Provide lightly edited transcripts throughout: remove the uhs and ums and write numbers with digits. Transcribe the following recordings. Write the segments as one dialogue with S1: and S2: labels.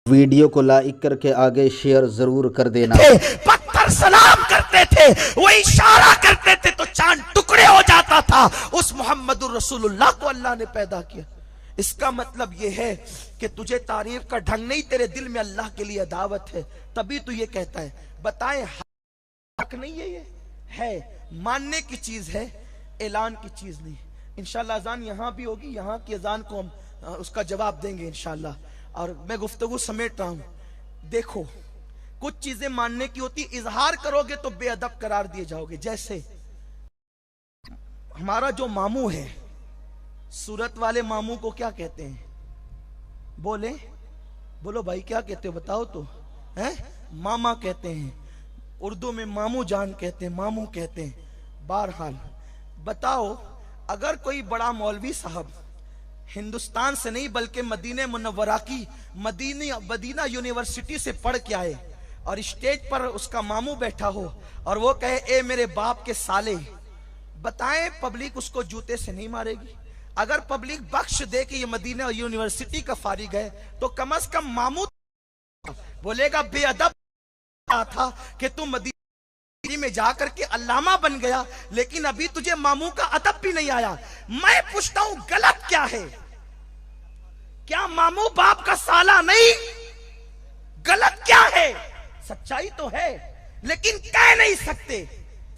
S1: Video को like करके आगे शेयर जरूर कर देना।
S2: पत्थर सलाम करते थे, वो इशारा करते थे तो चांद टुकड़े हो जाता था। उस मोहम्मदुर रसूलुल्लाह को अल्लाह ने पैदा किया। इसका मतलब यह है कि तुझे तारीफ का ढंग नहीं, तेरे दिल में अल्लाह के लिए दावत है, तभी तू ये कहता है। बताएं हक नहीं है, ये है मानने की चीज है, ऐलान की चीज नहीं। इंशाल्लाह अजान यहाँ भी होगी, यहाँ की अजान को हम उसका जवाब देंगे इंशाल्लाह। और मैं गुफ्तगू समेट रहा हूं। देखो, कुछ चीजें मानने की होती, इजहार करोगे तो बेअदब करार दिए जाओगे। जैसे हमारा जो मामू है, सूरत वाले मामू को क्या कहते हैं? बोलो भाई, क्या कहते हो बताओ तो? हैं? मामा कहते हैं, उर्दू में मामू जान कहते हैं, मामू कहते हैं। बहरहाल बताओ, अगर कोई बड़ा मौलवी साहब हिंदुस्तान से नहीं बल्कि मदीने मुनव्वरा की मदीना यूनिवर्सिटी से पढ़ के आए और स्टेज पर उसका मामू बैठा हो और वो कहे ए मेरे बाप के साले, बताएं पब्लिक उसको जूते से नहीं मारेगी? अगर पब्लिक बख्श दे कि ये मदीना यूनिवर्सिटी का फारिग है तो कम से कम मामू बोलेगा बेअदब था कि तुम मदीना में जाकर के अल्लामा बन गया, लेकिन अभी तुझे मामू का अदब भी नहीं आया। मैं पूछता हूं गलत क्या है? क्या मामू बाप का साला नहीं? गलत क्या है? सच्चाई तो है लेकिन कह नहीं सकते,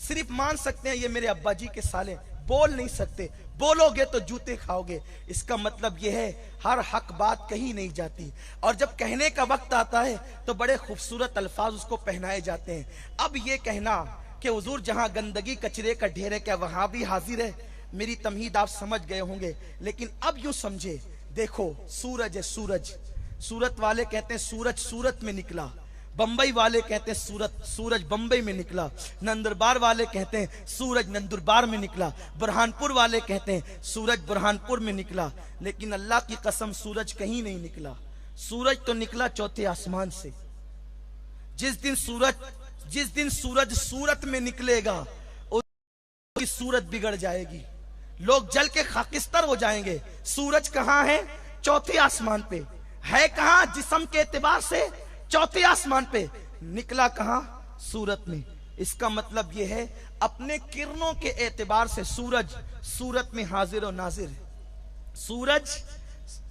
S2: सिर्फ मान सकते हैं ये मेरे अब्बा जी के साले, बोल नहीं सकते। बोलोगे तो जूते खाओगे। इसका मतलब यह है हर हक बात कही नहीं जाती, और जब कहने का वक्त आता है तो बड़े खूबसूरत अल्फाज उसको पहनाए जाते हैं। अब ये कहना कि हुजूर जहां गंदगी कचरे का ढेर है क्या वहां भी हाजिर है, मेरी तमहीद आप समझ गए होंगे। लेकिन अब यूं समझे, देखो सूरज है, सूरत वाले कहते हैं सूरज सूरत में निकला, बंबई वाले कहते हैं सूरज बंबई में निकला, नंदुरबार वाले कहते हैं सूरज नंदुरबार में निकला, बुरहानपुर वाले कहते हैं सूरज बुरहानपुर में निकला। लेकिन अल्लाह की कसम सूरज कहीं नहीं निकला। सूरज तो निकला चौथे आसमान से। जिस दिन सूरज सूरत में निकलेगा उसकी सूरत बिगड़ जाएगी, लोग जल के खाकिस्तर हो जाएंगे। सूरज कहां है? चौथे आसमान पे है। कहां? जिस्म के एतबार से चौथे आसमान पे। निकला कहां? सूरत में। इसका मतलब यह है अपने किरणों के एतबार से सूरज सूरत में हाजिर और नाजिर है। सूरज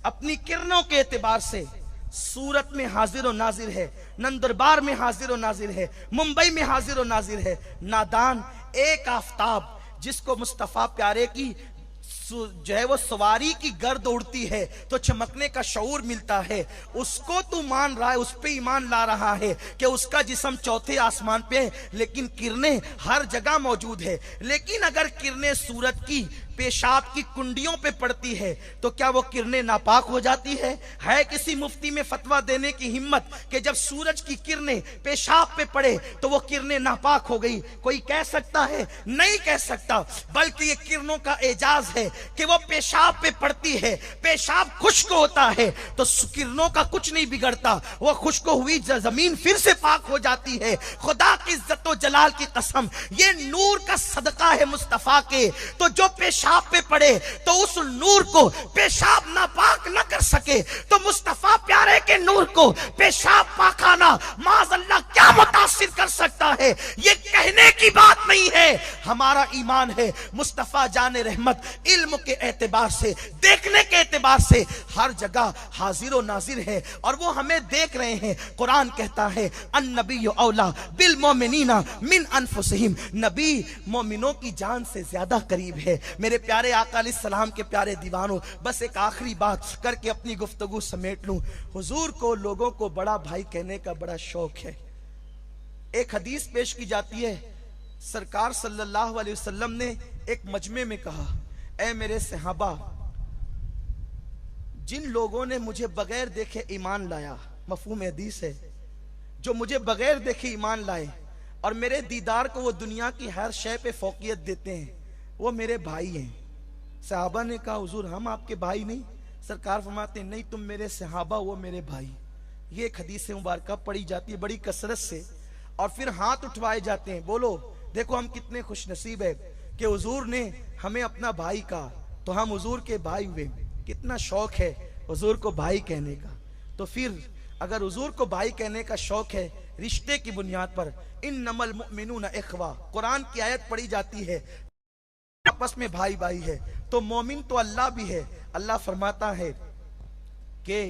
S2: अपनी किरणों के एतबार से सूरत में हाजिर और नाजिर है, नंदुरबार में हाजिर और नाजिर है, मुंबई में हाजिर और नाजिर है। नादान एक आफताब जिसको मुस्तफा प्यारे की जो है वो सवारी की गर्द उड़ती है तो चमकने का शऊर मिलता है, उसको तू मान रहा है, उस पे ईमान ला रहा है कि उसका जिस्म चौथे आसमान पे है, लेकिन किरणें हर जगह मौजूद है। लेकिन अगर किरणें सूरत की पेशाब की कुंडियों पे पड़ती है तो क्या वो किरणें नापाक हो जाती है किसी मुफ्ती में फतवा देने की हिम्मत कि जब सूरज की किरणें पेशाब पे पड़े तो वो किरणें नापाक हो गई? कोई कह सकता है? नहीं कह सकता। बल्कि ये किरणों का एजाज है कि वो पेशाब पे पड़ती है, पेशाब खुश्क होता है तो किरणों का कुछ नहीं बिगड़ता, वो खुश्क हुई जमीन फिर से पाक हो जाती है। खुदा की इज्जत व जलाल की कसम, ये नूर का सदका है मुस्तफा के। तो जो पेशाब पे पड़े तो उस नूर को पेशाब नापाक न कर सके तो मुस्तफा प्यारे के नूर को पेशाब पाखाना माज़अल्लाह क्या मुतासिर कर सकता है? ये कहने की बात नहीं है, हमारा ईमान है। मुस्तफा जाने रहमत इल्म के एतबार से, देखने के एतबार से हर जगह हाजिर और नाजिर है और वो हमें देख रहे हैं। कुरान कहता है अन्नबिय्यु औला बिल मोमिनीना मिन अनफुसिहिम, नबी मोमिनों की जान से ज्यादा करीब है। मेरे प्यारे आका अलैहिस्सलाम के प्यारे दीवानों, बस एक आखिरी बात करके अपनी गुफ्तगू समेट लूं। हुजूर को लोगों को बड़ा भाई कहने का बड़ा शौक है। एक हदीस पेश की जाती है, सरकार सल्लल्लाहु अलैहि वसल्लम ने एक मजमे में कहा, ऐ मेरे सहाबा, जिन लोगों ने मुझे बगैर देखे ईमान लाया, मफहूम हदीस है, जो मुझे बगैर देखे ईमान लाए और मेरे दीदार को वो दुनिया की हर शय पे फौकियत देते हैं, वो मेरे भाई हैं। सहाबा ने कहा हुजूर हम आपके भाई नहीं? सरकार फरमाते नहीं, तुम मेरे सहाबा, वो मेरे भाई। ये एक हदीस मुबारक पढ़ी जाती है बड़ी कसरत से और फिर हाथ उठवाए जाते हैं। बोलो देखो हम कितने खुश नसीब है कि हुजूर ने हमें अपना भाई कहा तो हम हुजूर के भाई हुए। कितना शौक है हुजूर को भाई कहने का। तो फिर अगर हुजूर को भाई कहने का शौक है रिश्ते की बुनियाद पर, इन्नमल मुमिनूना इख्वा, कुरान की आयत पढ़ी जाती है, आपस में भाई भाई है, तो मोमिन तो अल्लाह भी है। अल्लाह फरमाता है कि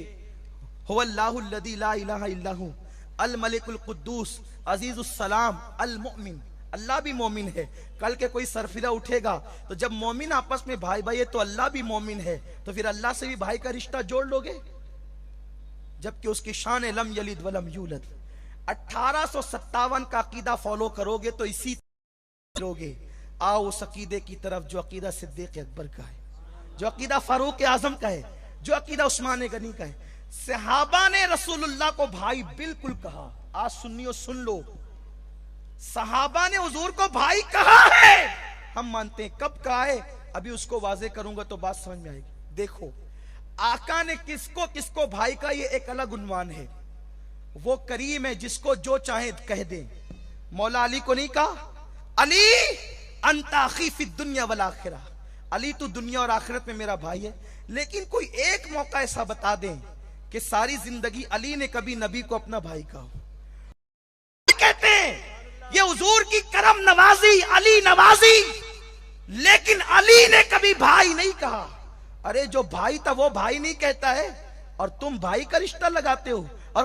S2: हुवल्लाहुल्लज़ी ला इलाहा इल्लाहु अल मलिकुल कुद्दूस अजीजुस सलाम अल मुमिन। अल्लाह भी मोमिन है। कल के कोई सरफिरा उठेगा तो जब मोमिन आपस में भाई भाई है तो अल्लाह भी मोमिन है, तो फिर अल्लाह से भी भाई का रिश्ता जोड़ लोगे, जबकि उसकी शान लम यलिद वलम यूलद। 1857 का अकीदा फॉलो करोगे तो इसी करोगे। आओ उस अकीदे की तरफ जो अकीदा सिद्दीक अकबर का है, जो अकीदा फारूक आजम का है, जो अकीदा उस्मान गनी का है। सहाबा ने रसूलुल्लाह को भाई बिल्कुल कहा। आज सुन्नियों सुन लो, सहाबा ने हुजूर को भाई कहा है, हम मानते हैं। कब कहा है अभी उसको वाजे करूंगा तो बात समझ में आएगी। देखो आका ने किसको किसको भाई का ये एक अलग उन्वान है। वो करीम है जिसको जो चाहे कह दे। मौला अली को नहीं कहा अली अंता अखी फिद दुनिया वल आखिरा, अली तू दुनिया और आखिरत में मेरा भाई है। लेकिन कोई एक मौका ऐसा बता दें कि सारी जिंदगी अली ने कभी नबी को अपना भाई कहा हो। कहते हैं ये हुजूर की करम नवाजी, अली नवाजी, लेकिन अली ने कभी भाई नहीं कहा। अरे जो भाई था वो भाई नहीं कहता है, और तुम भाई का रिश्ता लगाते हो और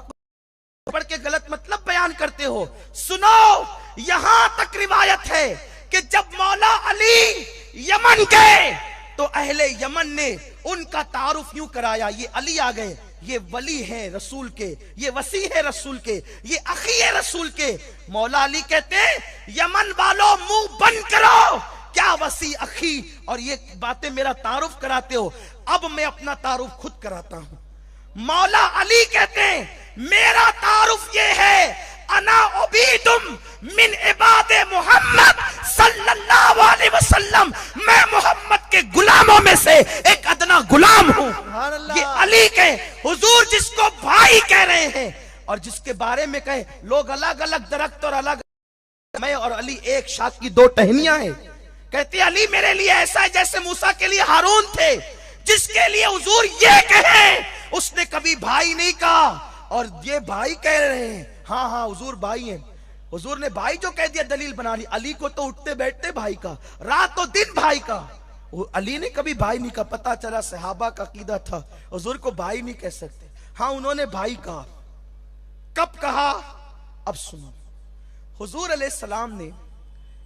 S2: पढ़ के गलत मतलब बयान करते हो। सुनो, यहां तक रिवायत है कि जब मौला अली यमन गए तो अहले यमन ने उनका तारुफ यूं कराया, ये अली आ गए, ये वली है रसूल के, ये वसी है रसूल के, ये अखी है रसूल के। मौला अली कहते हैं यमन वालों मुंह बंद करो, क्या वसी अखी और ये बातें मेरा तारुफ कराते हो। अब मैं अपना तारुफ खुद कराता हूं। मौला अली कहते हैं मेरा तारुफ ये है अना उबीदुम मिन इबादे मोहम्मद सल्लल्लाहु अलैहि वसल्लम, मैं मोहम्मद के गुलामों में से एक अदना गुलाम हूं। ये अली के हुजूर जिसको भाई कह रहे हैं और जिसके बारे में कहे लोग अलग अलग दरख्त और अलग, मैं और अली एक शाख की दो टहनियां हैं। कहते अली मेरे लिए ऐसा है जैसे मूसा के लिए हारून थे। जिसके लिए हुजूर ये कहे उसने कभी भाई नहीं कहा, और ये भाई कह रहे हैं। हाँ हाँ हुजूर भाई हैं। हुजूर ने भाई जो कह दिया दलील बना ली। अली को तो उठते बैठते भाई का, रातों दिन भाई का। अली ने कभी भाई नहीं कहा। पता चला सहाबा का अकीदा था हुजूर को भाई नहीं कह सकते। हाँ उन्होंने भाई कहा। कब कहा अब सुनो। हुजूर अलैहिस्सलाम ने,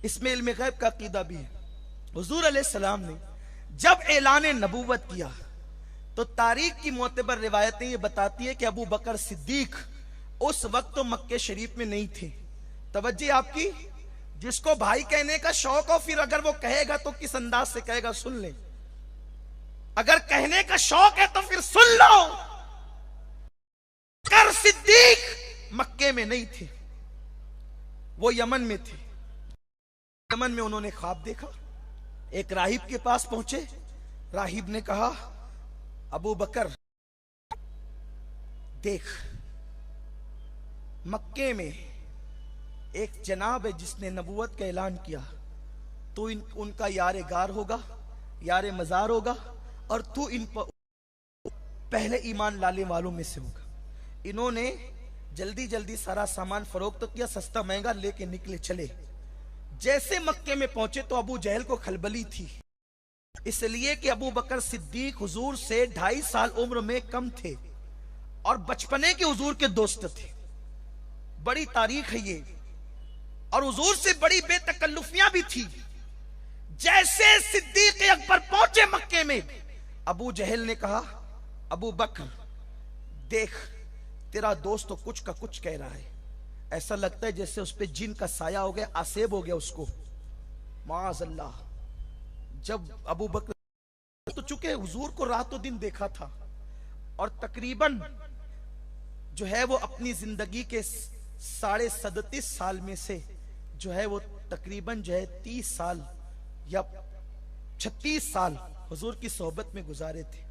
S2: इसमें इल्म गैब का अकीदा भी है, हुजूर अलैहिस्सलाम ने जब ऐलान नबूवत किया तो तारीख की मोतबर रिवायतें ये बताती है कि अबू बकर सिद्दीक उस वक्त तो मक्के शरीफ में नहीं थे। तवज्जो आपकी, जिसको भाई कहने का शौक हो फिर अगर वो कहेगा तो किस अंदाज से कहेगा सुन ले। अगर कहने का शौक है तो फिर सुन लो। बकर सिद्दीक मक्के में नहीं थे, वो यमन में थे। यमन में उन्होंने ख्वाब देखा। एक राहिब के पास पहुंचे। राहिब ने कहा अबू बकर देख, मक्के में एक जनाब है जिसने नबूवत का ऐलान किया। तू उनका यारे गार होगा, यारे मजार होगा, और तू इन पर पहले ईमान लाने वालों में से होगा। इन्होंने जल्दी जल्दी सारा सामान फरोख्त तो किया, सस्ता महंगा लेके निकले चले। जैसे मक्के में पहुंचे तो अबू जहल को खलबली थी, इसलिए कि अबू बकर सिद्दीक हुजूर से 2.5 साल उम्र में कम थे और बचपने के हुजूर के दोस्त थे। बड़ी तारीख है ये, और हुजूर से बड़ी बेतकल्लुफियां भी थी। जैसे सिद्दीक अकबर पहुंचे मक्के में, अबू जहल ने कहा अबू बकर देख, तेरा दोस्त तो कुछ का कुछ कह रहा है, ऐसा लगता है जैसे उस पे जिन का साया हो गया, आसेब हो गया उसको, माअज़ल्लाह। जब अबू बकर तो चुके हुजूर को रातों दिन देखा था, और तकरीबन जो है वो अपनी जिंदगी के 37.5 साल में से जो है वो तकरीबन जो है 30 साल या 36 साल हुजूर की सोहबत में गुजारे थे।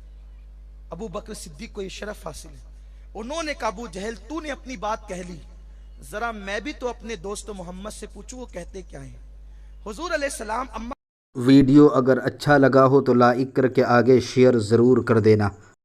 S2: अबू बकर सिद्दीक को ये शरफ हासिल है। उन्होंने कहा अबू जहल तूने अपनी बात कह ली, जरा मैं भी तो अपने दोस्त मोहम्मद से पूछूं वो कहते क्या हैं। हुजूर अलैहिस्सलाम।
S1: वीडियो अगर अच्छा लगा हो तो लाइक करके आगे शेयर ज़रूर कर देना।